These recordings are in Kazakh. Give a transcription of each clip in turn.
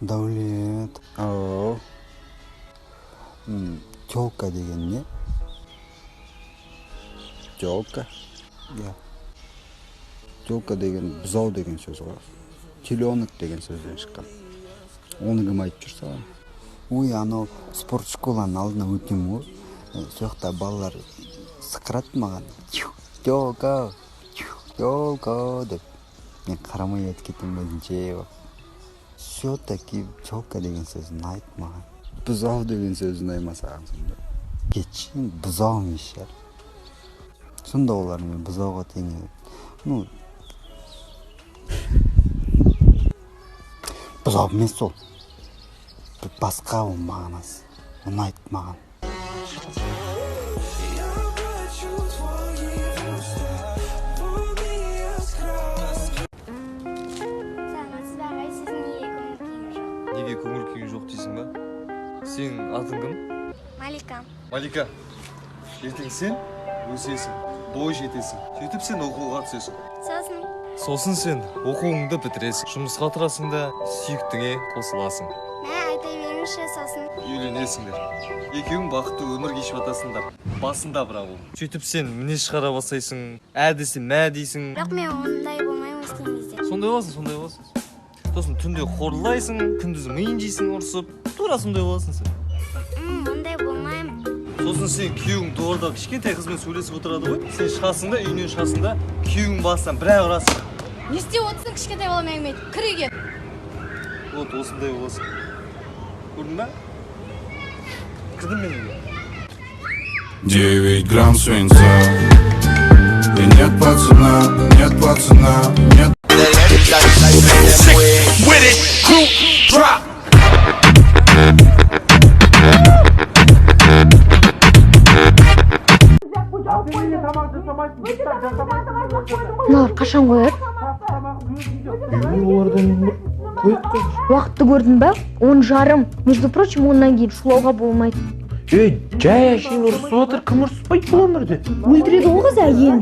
Даулет. Тёлка деген не? Тёлка. Я. Тёлка деген бұзау деген сөз ғой. Теленок деген сөзден шыққан. Оны кім айтып жүр саған? Ой, анау спорт школаның алдына өтем ғой. Сол жақта балалар сықырады маған. Тёлка, тёлка деп. Мен қарамай айтып кеттім өзінше. Все-таки тёлка деген сөзін айтып маған. Бұзау деген сөзін аймасаған сонда. Кетші, бұзау емес шығар. Сонда олар мен бұзауға теңеп. Бұзау емес сол. Басқа ол мағынасы. Оны айтып маған. Неге көңіл күйің жоқ дейсің ба? Сенің атың кім? Малика. Малика, ертең сен өсесің, бой жетесің. Сөйтіп сен оқуға түсесің. Сосын сен оқуыңды бітіресің. Жұмысқа тұрасың да сүйіктіңе қосыласың. Мә, айта беріңізші сосын. Үйленесіңдер. Екеуің бақытты өмір кешіп жатасыңдар. Басында бірақ ол. Сөйтіп сен мінез шығара бастайсың, ә десе мә дейсің. Бірақ мен ондай болмаймын өскен кезде. Сондай боласың. Сосын түнде қорлайсың, күндіз миын жейсің ұрсып. Тура сондай боласың сен. Ондай болмаймын. Сосын сен күйеуің дуалда кішкентай қызбен сөйлесіп отырады ғой. Сен шығасың да, үйінен шығасың да, күйеуің басынан бір ай ұрасың. Не істеп отырсың кішкентай балам әңгіме? Кір үйге. Вот осындай боласың. Көрдің ба? Кірдім мен үйге. 9 грамм свинца. И нет пацана, нет. With it, crew drop. Мыналар қашан қояды? Уақытты көрдің бе? 10:30. Между прочим, оннан кейін шулауға болмайды. Жай әшейін ұрысып отыр, кім ұрыспайды бұл өмірде? Өлтіреді ол қыз әйелін.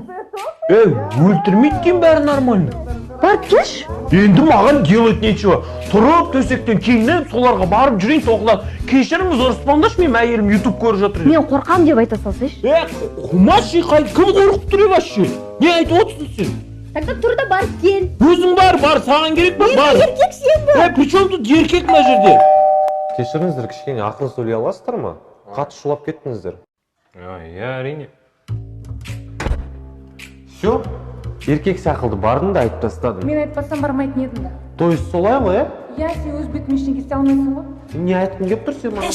Өлтірмейді екен бәрі нормально. Барып келші. Енді маған делать нечего. Тұрып төсектен киініп, соларға барып жүрейін тоқылады. Кешіріңіз ұрыспаңдаршы, мен әйелім YouTube көріп жатыр. Мен қорқам деп айта салсайшы. Құмашы, кім қорқып тұр вообще? Не айтып отырсың сен? Тогда тұр да барып кел. Өзің бар, саған керек па? Бар. Еркек сен бар. При чем тут еркек мына жерде? Кешіріңіздер, кішкене ақыл сөйлей аласыздар ма? Қатты шулап кеттіңіздер. Иә, әрине. Все, еркек сақылды бардың да айтып тастадым. Мен айтпасам бармайтын едім да. То есть солай ғой, ә? Иә, сен өз бетіңмен ештеңе істей алмайсың ғой. Не айтқың келіп тұр сен маған?